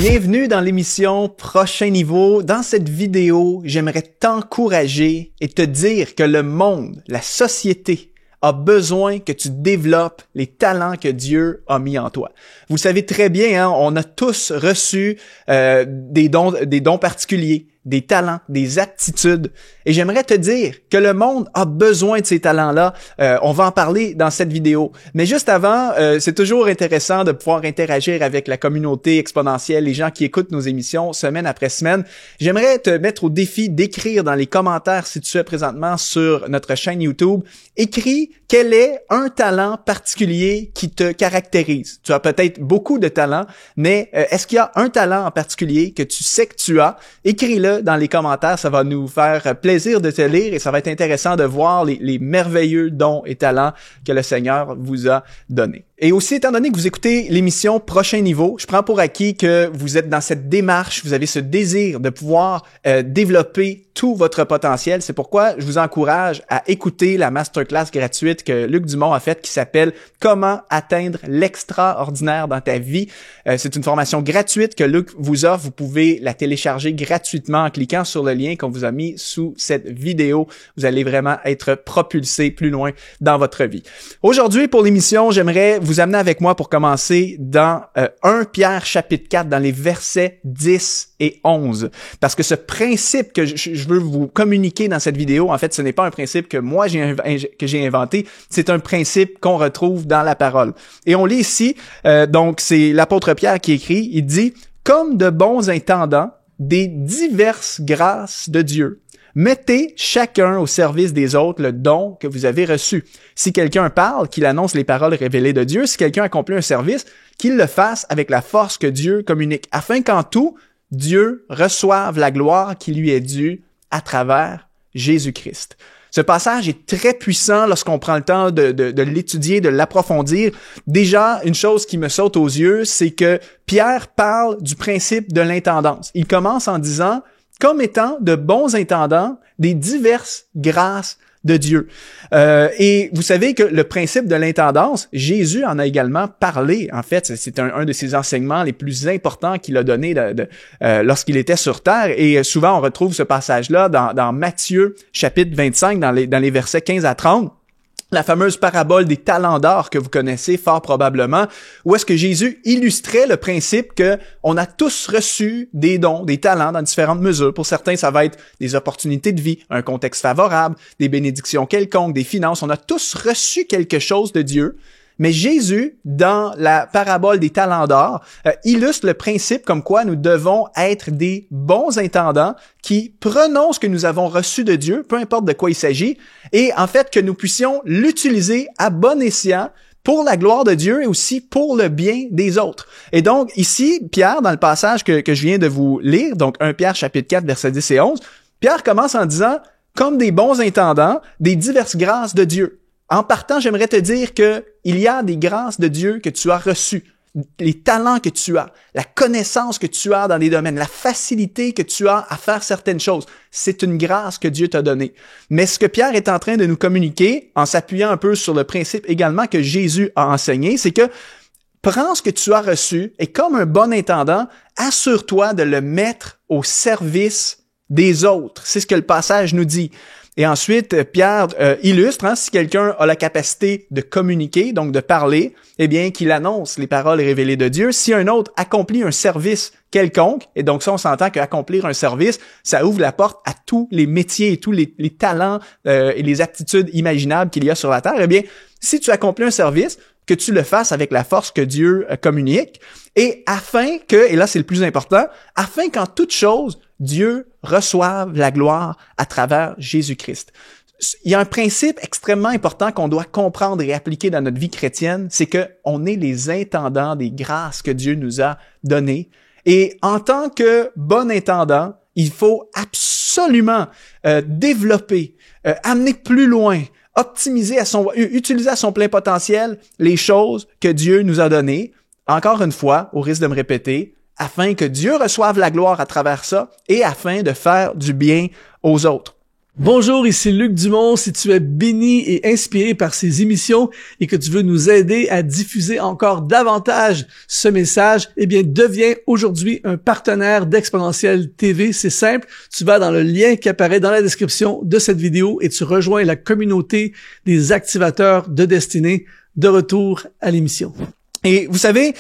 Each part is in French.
Bienvenue dans l'émission Prochain Niveau. Dans cette vidéo, j'aimerais t'encourager et te dire que le monde, la société, a besoin que tu développes les talents que Dieu a mis en toi. Vous le savez très bien, hein, on a tous reçu des dons particuliers, des talents, des aptitudes. Et j'aimerais te dire que le monde a besoin de ces talents-là. On va en parler dans cette vidéo. Mais juste avant, c'est toujours intéressant de pouvoir interagir avec la communauté exponentielle, les gens qui écoutent nos émissions semaine après semaine. J'aimerais te mettre au défi d'écrire dans les commentaires, si tu es présentement sur notre chaîne YouTube, écris quel est un talent particulier qui te caractérise. Tu as peut-être beaucoup de talents, mais est-ce qu'il y a un talent en particulier que tu sais que tu as? Écris-le dans les commentaires, ça va nous faire plaisir de te lire et ça va être intéressant de voir les merveilleux dons et talents que le Seigneur vous a donnés. Et aussi, étant donné que vous écoutez l'émission Prochain Niveau, je prends pour acquis que vous êtes dans cette démarche, vous avez ce désir de pouvoir développer tout votre potentiel. C'est pourquoi je vous encourage à écouter la masterclass gratuite que Luc Dumont a faite qui s'appelle « Comment atteindre l'extraordinaire dans ta vie ». C'est une formation gratuite que Luc vous offre. Vous pouvez la télécharger gratuitement en cliquant sur le lien qu'on vous a mis sous cette vidéo. Vous allez vraiment être propulsé plus loin dans votre vie. Aujourd'hui, pour l'émission, j'aimerais vous amener avec moi pour commencer dans 1 Pierre chapitre 4, dans les versets 10 et 11. Parce que ce principe que je veux vous communiquer dans cette vidéo, en fait, ce n'est pas un principe que moi j'ai inventé, c'est un principe qu'on retrouve dans la parole. Et on lit ici, donc c'est l'apôtre Pierre qui écrit, il dit « Comme de bons intendants des diverses grâces de Dieu, mettez chacun au service des autres le don que vous avez reçu. Si quelqu'un parle, qu'il annonce les paroles révélées de Dieu. Si quelqu'un accomplit un service, qu'il le fasse avec la force que Dieu communique, afin qu'en tout, Dieu reçoive la gloire qui lui est due à travers Jésus-Christ. » Ce passage est très puissant lorsqu'on prend le temps de l'étudier, de l'approfondir. Déjà, une chose qui me saute aux yeux, c'est que Pierre parle du principe de l'intendance. Il commence en disant « comme étant de bons intendants des diverses grâces de Dieu. » Et vous savez que le principe de l'intendance, Jésus en a également parlé. En fait, c'est un de ses enseignements les plus importants qu'il a donné lorsqu'il était sur terre. Et souvent, on retrouve ce passage-là dans Matthieu, chapitre 25, dans les versets 15 à 30. La fameuse parabole des talents d'or que vous connaissez fort probablement, où est-ce que Jésus illustrait le principe que on a tous reçu des dons, des talents dans différentes mesures. Pour certains, ça va être des opportunités de vie, un contexte favorable, des bénédictions quelconques, des finances. On a tous reçu quelque chose de Dieu. Mais Jésus, dans la parabole des talents d'or, illustre le principe comme quoi nous devons être des bons intendants qui prenons ce que nous avons reçu de Dieu, peu importe de quoi il s'agit, et en fait que nous puissions l'utiliser à bon escient pour la gloire de Dieu et aussi pour le bien des autres. Et donc ici, Pierre, dans le passage que je viens de vous lire, donc 1 Pierre chapitre 4, versets 10 et 11, Pierre commence en disant « Comme des bons intendants, des diverses grâces de Dieu ». En partant, j'aimerais te dire que il y a des grâces de Dieu que tu as reçues, les talents que tu as, la connaissance que tu as dans des domaines, la facilité que tu as à faire certaines choses. C'est une grâce que Dieu t'a donnée. Mais ce que Pierre est en train de nous communiquer, en s'appuyant un peu sur le principe également que Jésus a enseigné, c'est que prends ce que tu as reçu et comme un bon intendant, assure-toi de le mettre au service des autres. C'est ce que le passage nous dit. Et ensuite, Pierre illustre, si quelqu'un a la capacité de communiquer, donc de parler, eh bien, qu'il annonce les paroles révélées de Dieu. Si un autre accomplit un service quelconque, et donc ça, on s'entend qu'accomplir un service, ça ouvre la porte à tous les métiers et tous les talents et les aptitudes imaginables qu'il y a sur la terre, eh bien, si tu accomplis un service, que tu le fasses avec la force que Dieu communique, et afin que, et là c'est le plus important, afin qu'en toute chose, Dieu reçoive la gloire à travers Jésus-Christ. Il y a un principe extrêmement important qu'on doit comprendre et appliquer dans notre vie chrétienne, c'est que on est les intendants des grâces que Dieu nous a données. Et en tant que bon intendant, il faut absolument développer, amener plus loin, utiliser à son plein potentiel les choses que Dieu nous a données. Encore une fois, au risque de me répéter, afin que Dieu reçoive la gloire à travers ça et afin de faire du bien aux autres. Bonjour, ici Luc Dumont. Si tu es béni et inspiré par ces émissions et que tu veux nous aider à diffuser encore davantage ce message, eh bien, deviens aujourd'hui un partenaire d'Exponentiel TV. C'est simple. Tu vas dans le lien qui apparaît dans la description de cette vidéo et tu rejoins la communauté des activateurs de destinée. De retour à l'émission. Et vous savez,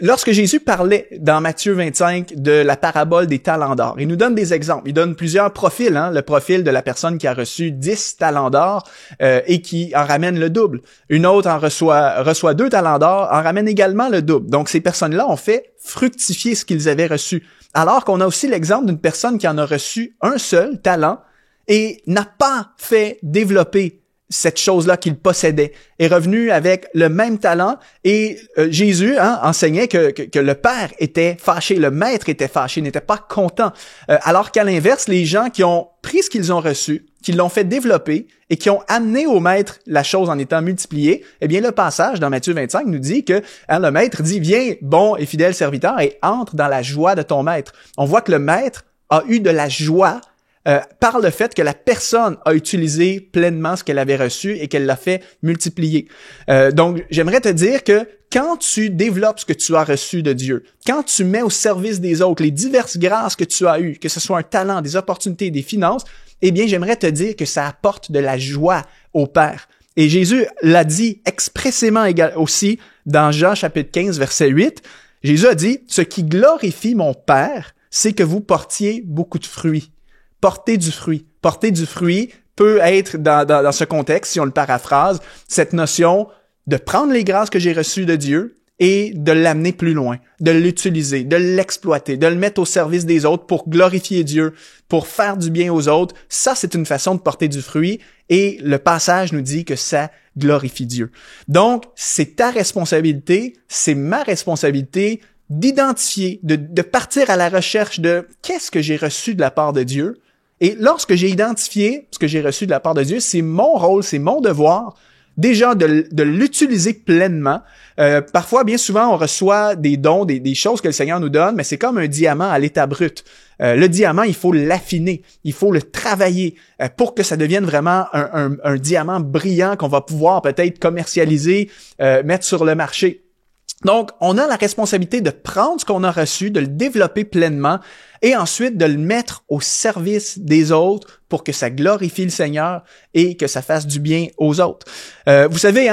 lorsque Jésus parlait dans Matthieu 25 de la parabole des talents d'or, il nous donne des exemples. Il donne plusieurs profils, le profil de la personne qui a reçu 10 talents d'or et qui en ramène le double. Une autre en reçoit 2 talents d'or, en ramène également le double. Donc ces personnes-là ont fait fructifier ce qu'ils avaient reçu. Alors qu'on a aussi l'exemple d'une personne qui en a reçu un seul talent et n'a pas fait développer cette chose-là qu'il possédait, est revenu avec le même talent et Jésus enseignait que le père était fâché, le maître était fâché, n'était pas content. Alors qu'à l'inverse, les gens qui ont pris ce qu'ils ont reçu, qui l'ont fait développer et qui ont amené au maître la chose en étant multipliée, eh bien le passage dans Matthieu 25 nous dit que le maître dit « Viens, bon et fidèle serviteur, et entre dans la joie de ton maître ». On voit que le maître a eu de la joie par le fait que la personne a utilisé pleinement ce qu'elle avait reçu et qu'elle l'a fait multiplier. Donc, j'aimerais te dire que quand tu développes ce que tu as reçu de Dieu, quand tu mets au service des autres les diverses grâces que tu as eues, que ce soit un talent, des opportunités, des finances, eh bien, j'aimerais te dire que ça apporte de la joie au Père. Et Jésus l'a dit expressément aussi dans Jean chapitre 15, verset 8. Jésus a dit « Ce qui glorifie mon Père, c'est que vous portiez beaucoup de fruits. » Porter du fruit. Porter du fruit peut être, dans ce contexte, si on le paraphrase, cette notion de prendre les grâces que j'ai reçues de Dieu et de l'amener plus loin, de l'utiliser, de l'exploiter, de le mettre au service des autres pour glorifier Dieu, pour faire du bien aux autres. Ça, c'est une façon de porter du fruit et le passage nous dit que ça glorifie Dieu. Donc, c'est ta responsabilité, c'est ma responsabilité d'identifier, de partir à la recherche de qu'est-ce que j'ai reçu de la part de Dieu. Et lorsque j'ai identifié ce que j'ai reçu de la part de Dieu, c'est mon rôle, c'est mon devoir, déjà de l'utiliser pleinement. Parfois, bien souvent, on reçoit des dons, des choses que le Seigneur nous donne, mais c'est comme un diamant à l'état brut. Le diamant, il faut l'affiner, il faut le travailler pour que ça devienne vraiment un diamant brillant qu'on va pouvoir peut-être commercialiser, mettre sur le marché. Donc, on a la responsabilité de prendre ce qu'on a reçu, de le développer pleinement et ensuite de le mettre au service des autres pour que ça glorifie le Seigneur et que ça fasse du bien aux autres. Vous savez,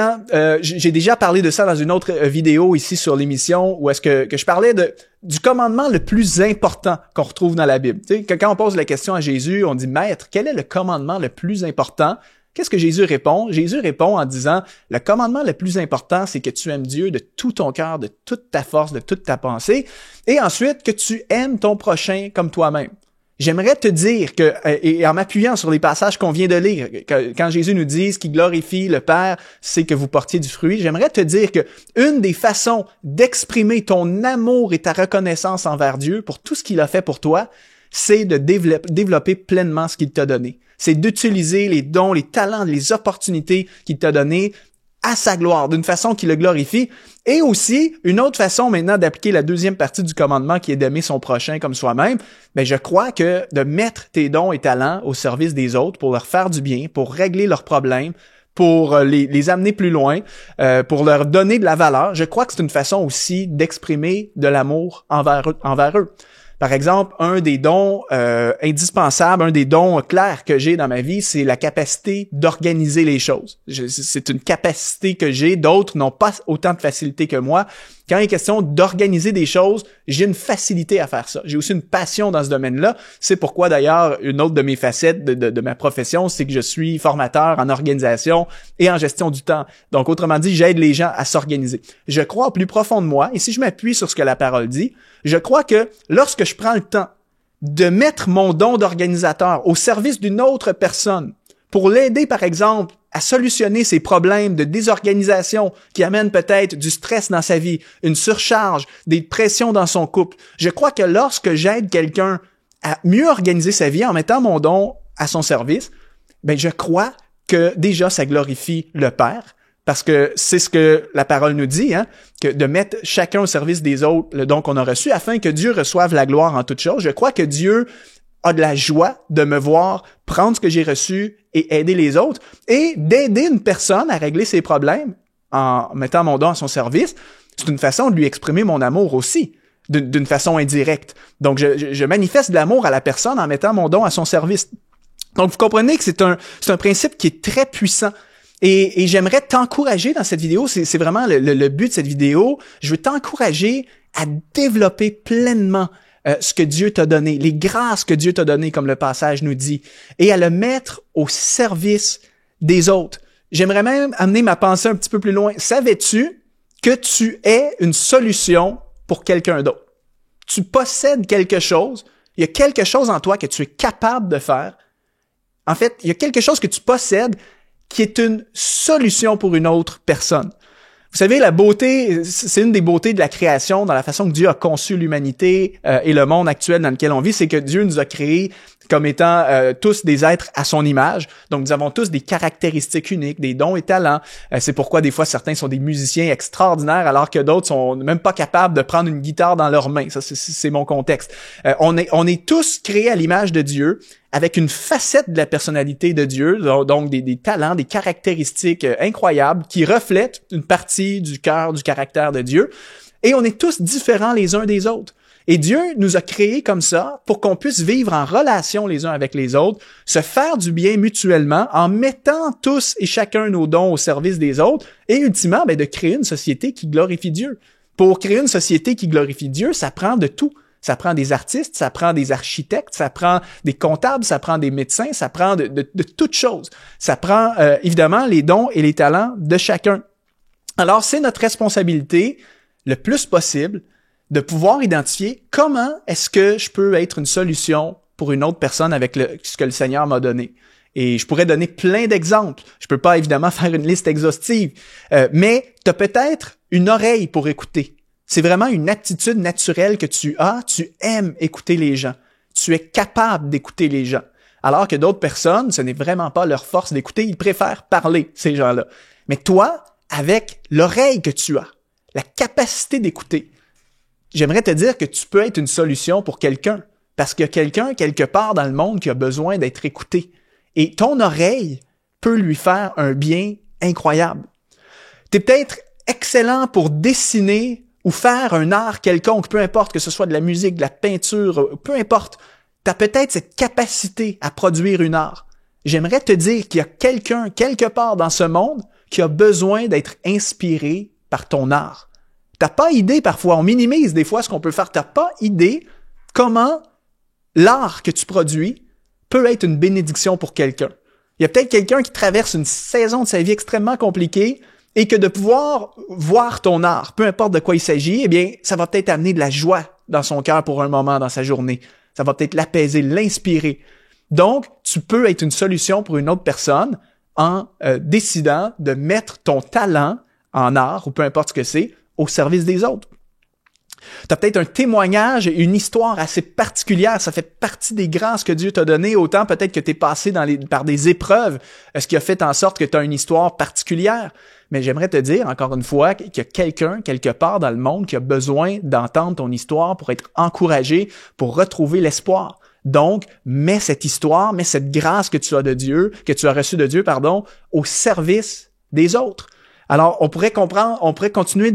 j'ai déjà parlé de ça dans une autre vidéo ici sur l'émission où est-ce que je parlais du commandement le plus important qu'on retrouve dans la Bible. Tu sais, quand on pose la question à Jésus, on dit « Maître, quel est le commandement le plus important? » Qu'est-ce que Jésus répond? Jésus répond en disant, le commandement le plus important, c'est que tu aimes Dieu de tout ton cœur, de toute ta force, de toute ta pensée, et ensuite que tu aimes ton prochain comme toi-même. J'aimerais te dire que, et en m'appuyant sur les passages qu'on vient de lire, quand Jésus nous dit ce qui glorifie le Père, c'est que vous portiez du fruit, j'aimerais te dire que une des façons d'exprimer ton amour et ta reconnaissance envers Dieu pour tout ce qu'il a fait pour toi, c'est de développer pleinement ce qu'il t'a donné. C'est d'utiliser les dons, les talents, les opportunités qu'il t'a données à sa gloire, d'une façon qui le glorifie. Et aussi, une autre façon maintenant d'appliquer la deuxième partie du commandement qui est d'aimer son prochain comme soi-même, je crois que de mettre tes dons et talents au service des autres pour leur faire du bien, pour régler leurs problèmes, pour les amener plus loin, pour leur donner de la valeur, je crois que c'est une façon aussi d'exprimer de l'amour envers eux. Par exemple, un des dons indispensables, un des dons clairs que j'ai dans ma vie, c'est la capacité d'organiser les choses. C'est une capacité que j'ai, d'autres n'ont pas autant de facilité que moi. Quand il est question d'organiser des choses, j'ai une facilité à faire ça. J'ai aussi une passion dans ce domaine-là. C'est pourquoi d'ailleurs, une autre de mes facettes de ma profession, c'est que je suis formateur en organisation et en gestion du temps. Donc, autrement dit, j'aide les gens à s'organiser. Je crois au plus profond de moi, et si je m'appuie sur ce que la parole dit, je crois que lorsque je prends le temps de mettre mon don d'organisateur au service d'une autre personne, pour l'aider, par exemple, à solutionner ses problèmes de désorganisation qui amènent peut-être du stress dans sa vie, une surcharge, des pressions dans son couple. Je crois que lorsque j'aide quelqu'un à mieux organiser sa vie en mettant mon don à son service, je crois que déjà ça glorifie le Père, parce que c'est ce que la parole nous dit, que de mettre chacun au service des autres le don qu'on a reçu afin que Dieu reçoive la gloire en toutes choses. Je crois que Dieu a de la joie de me voir prendre ce que j'ai reçu et aider les autres, et d'aider une personne à régler ses problèmes en mettant mon don à son service, c'est une façon de lui exprimer mon amour aussi, d'une façon indirecte. Donc, je manifeste de l'amour à la personne en mettant mon don à son service. Donc, vous comprenez que c'est un principe qui est très puissant. Et j'aimerais t'encourager dans cette vidéo, c'est vraiment le but de cette vidéo, je veux t'encourager à développer pleinement ce que Dieu t'a donné, les grâces que Dieu t'a données, comme le passage nous dit, et à le mettre au service des autres. J'aimerais même amener ma pensée un petit peu plus loin. Savais-tu que tu es une solution pour quelqu'un d'autre? Tu possèdes quelque chose, il y a quelque chose en toi que tu es capable de faire. En fait, il y a quelque chose que tu possèdes qui est une solution pour une autre personne. Vous savez, la beauté, c'est une des beautés de la création, dans la façon que Dieu a conçu l'humanité et le monde actuel dans lequel on vit, c'est que Dieu nous a créés comme étant tous des êtres à son image. Donc, nous avons tous des caractéristiques uniques, des dons et talents. C'est pourquoi des fois, certains sont des musiciens extraordinaires, alors que d'autres sont même pas capables de prendre une guitare dans leurs mains. Ça, c'est mon contexte. On est tous créés à l'image de Dieu, avec une facette de la personnalité de Dieu, donc des talents, des caractéristiques incroyables qui reflètent une partie du cœur, du caractère de Dieu. Et on est tous différents les uns des autres. Et Dieu nous a créés comme ça pour qu'on puisse vivre en relation les uns avec les autres, se faire du bien mutuellement en mettant tous et chacun nos dons au service des autres et ultimement de créer une société qui glorifie Dieu. Pour créer une société qui glorifie Dieu, ça prend de tout. Ça prend des artistes, ça prend des architectes, ça prend des comptables, ça prend des médecins, ça prend de toutes choses. Ça prend évidemment les dons et les talents de chacun. Alors, c'est notre responsabilité, le plus possible, de pouvoir identifier comment est-ce que je peux être une solution pour une autre personne avec ce que le Seigneur m'a donné. Et je pourrais donner plein d'exemples. Je peux pas évidemment faire une liste exhaustive, mais tu as peut-être une oreille pour écouter. C'est vraiment une attitude naturelle que tu as. Tu aimes écouter les gens. Tu es capable d'écouter les gens. Alors que d'autres personnes, ce n'est vraiment pas leur force d'écouter. Ils préfèrent parler, ces gens-là. Mais toi, avec l'oreille que tu as, la capacité d'écouter, j'aimerais te dire que tu peux être une solution pour quelqu'un. Parce qu'il y a quelqu'un, quelque part dans le monde, qui a besoin d'être écouté. Et ton oreille peut lui faire un bien incroyable. Tu es peut-être excellent pour dessiner ou faire un art quelconque, peu importe que ce soit de la musique, de la peinture, peu importe, tu as peut-être cette capacité à produire une art. J'aimerais te dire qu'il y a quelqu'un, quelque part dans ce monde, qui a besoin d'être inspiré par ton art. T'as pas idée parfois, on minimise des fois ce qu'on peut faire, t'as pas idée comment l'art que tu produis peut être une bénédiction pour quelqu'un. Il y a peut-être quelqu'un qui traverse une saison de sa vie extrêmement compliquée, et que de pouvoir voir ton art, peu importe de quoi il s'agit, eh bien, ça va peut-être amener de la joie dans son cœur pour un moment dans sa journée. Ça va peut-être l'apaiser, l'inspirer. Donc, tu peux être une solution pour une autre personne en décidant de mettre ton talent en art, ou peu importe ce que c'est, au service des autres. Tu as peut-être un témoignage et une histoire assez particulière. Ça fait partie des grâces que Dieu t'a données. Autant peut-être que tu es passé par des épreuves, ce qui a fait en sorte que tu as une histoire particulière. Mais j'aimerais te dire, encore une fois, qu'il y a quelqu'un, quelque part dans le monde, qui a besoin d'entendre ton histoire pour être encouragé, pour retrouver l'espoir. Donc, mets cette histoire, mets cette grâce que tu as reçue de Dieu, au service des autres. Alors, on pourrait continuer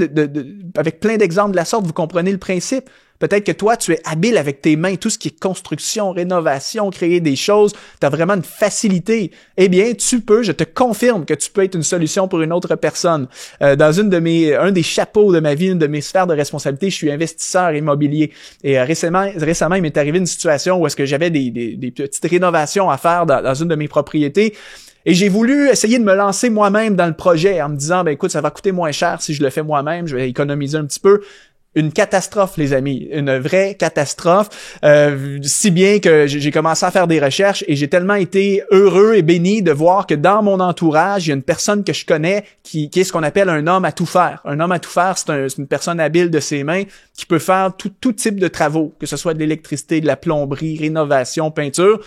avec plein d'exemples de la sorte, vous comprenez le principe. Peut-être que toi, tu es habile avec tes mains, tout ce qui est construction, rénovation, créer des choses, tu as vraiment une facilité. Eh bien, je te confirme que tu peux être une solution pour une autre personne. Dans un des chapeaux de ma vie, une de mes sphères de responsabilité, je suis investisseur immobilier. Et récemment, il m'est arrivé une situation où est-ce que j'avais des petites rénovations à faire dans une de mes propriétés. Et j'ai voulu essayer de me lancer moi-même dans le projet en me disant, écoute, ça va coûter moins cher si je le fais moi-même, je vais économiser un petit peu. Une catastrophe, les amis, une vraie catastrophe, si bien que j'ai commencé à faire des recherches et j'ai tellement été heureux et béni de voir que dans mon entourage, il y a une personne que je connais qui est ce qu'on appelle un homme à tout faire. Un homme à tout faire, c'est une personne habile de ses mains qui peut faire tout type de travaux, que ce soit de l'électricité, de la plomberie, rénovation, peinture.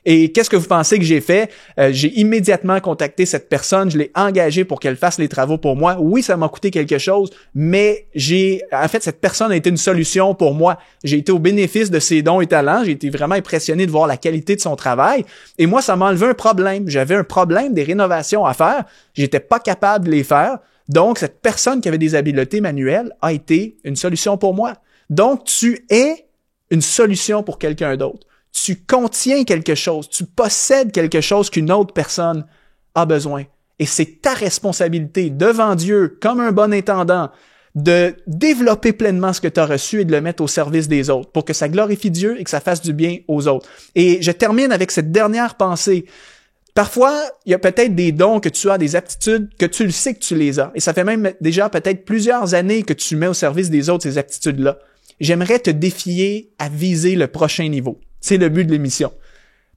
Et qu'est-ce que vous pensez que j'ai fait? J'ai immédiatement contacté cette personne, je l'ai engagée pour qu'elle fasse les travaux pour moi. Oui, ça m'a coûté quelque chose, mais cette personne a été une solution pour moi. J'ai été au bénéfice de ses dons et talents, j'ai été vraiment impressionné de voir la qualité de son travail. Et moi, ça m'a enlevé un problème. J'avais un problème des rénovations à faire, j'étais pas capable de les faire. Donc, cette personne qui avait des habiletés manuelles a été une solution pour moi. Donc, tu es une solution pour quelqu'un d'autre. Tu contiens quelque chose, tu possèdes quelque chose qu'une autre personne a besoin. Et c'est ta responsabilité devant Dieu, comme un bon intendant, de développer pleinement ce que tu as reçu et de le mettre au service des autres pour que ça glorifie Dieu et que ça fasse du bien aux autres. Et je termine avec cette dernière pensée. Parfois, il y a peut-être des dons que tu as, des aptitudes que tu le sais que tu les as. Et ça fait même déjà peut-être plusieurs années que tu mets au service des autres ces aptitudes-là. J'aimerais te défier à viser le prochain niveau. C'est le but de l'émission.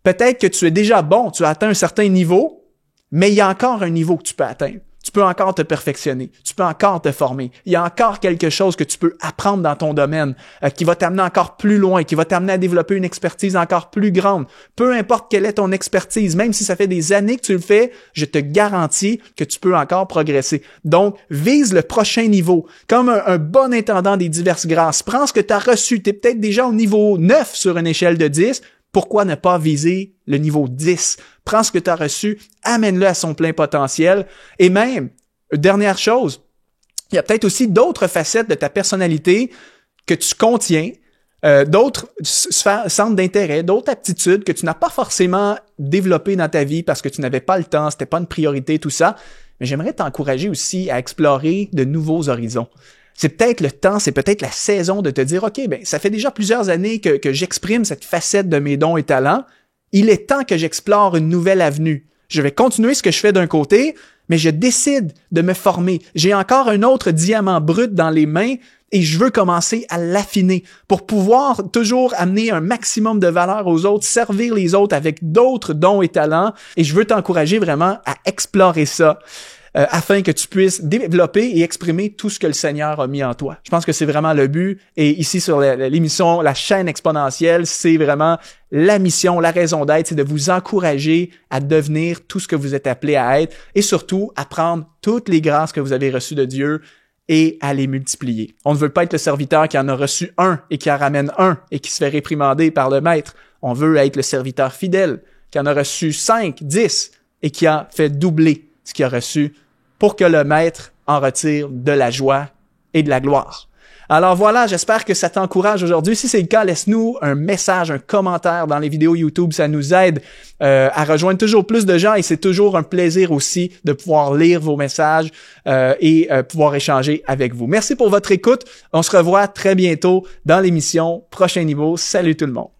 Peut-être que tu es déjà bon, tu as atteint un certain niveau, mais il y a encore un niveau que tu peux atteindre. Tu peux encore te perfectionner, tu peux encore te former. Il y a encore quelque chose que tu peux apprendre dans ton domaine qui va t'amener encore plus loin, qui va t'amener à développer une expertise encore plus grande. Peu importe quelle est ton expertise, même si ça fait des années que tu le fais, je te garantis que tu peux encore progresser. Donc, vise le prochain niveau. Comme un bon intendant des diverses grâces. Prends ce que tu as reçu. Tu es peut-être déjà au niveau 9 sur une échelle de 10. Pourquoi ne pas viser le niveau 10? Prends ce que tu as reçu, amène-le à son plein potentiel. Et même, dernière chose, il y a peut-être aussi d'autres facettes de ta personnalité que tu contiens, d'autres centres d'intérêt, d'autres aptitudes que tu n'as pas forcément développées dans ta vie parce que tu n'avais pas le temps, c'était pas une priorité, tout ça. Mais j'aimerais t'encourager aussi à explorer de nouveaux horizons. C'est peut-être le temps, c'est peut-être la saison de te dire, OK, ça fait déjà plusieurs années que j'exprime cette facette de mes dons et talents. Il est temps que j'explore une nouvelle avenue. Je vais continuer ce que je fais d'un côté, mais je décide de me former. J'ai encore un autre diamant brut dans les mains et je veux commencer à l'affiner pour pouvoir toujours amener un maximum de valeur aux autres, servir les autres avec d'autres dons et talents. Et je veux t'encourager vraiment à explorer ça. Afin que tu puisses développer et exprimer tout ce que le Seigneur a mis en toi. Je pense que c'est vraiment le but. Et ici, sur l'émission La chaîne exponentielle, c'est vraiment la mission, la raison d'être, c'est de vous encourager à devenir tout ce que vous êtes appelé à être et surtout à prendre toutes les grâces que vous avez reçues de Dieu et à les multiplier. On ne veut pas être le serviteur qui en a reçu un et qui en ramène un et qui se fait réprimander par le maître. On veut être le serviteur fidèle qui en a reçu 5, 10 et qui a fait doubler ce qu'il a reçu pour que le maître en retire de la joie et de la gloire. Alors voilà, j'espère que ça t'encourage aujourd'hui. Si c'est le cas, laisse-nous un message, un commentaire dans les vidéos YouTube. Ça nous aide à rejoindre toujours plus de gens et c'est toujours un plaisir aussi de pouvoir lire vos messages et pouvoir échanger avec vous. Merci pour votre écoute. On se revoit très bientôt dans l'émission Prochain Niveau. Salut tout le monde.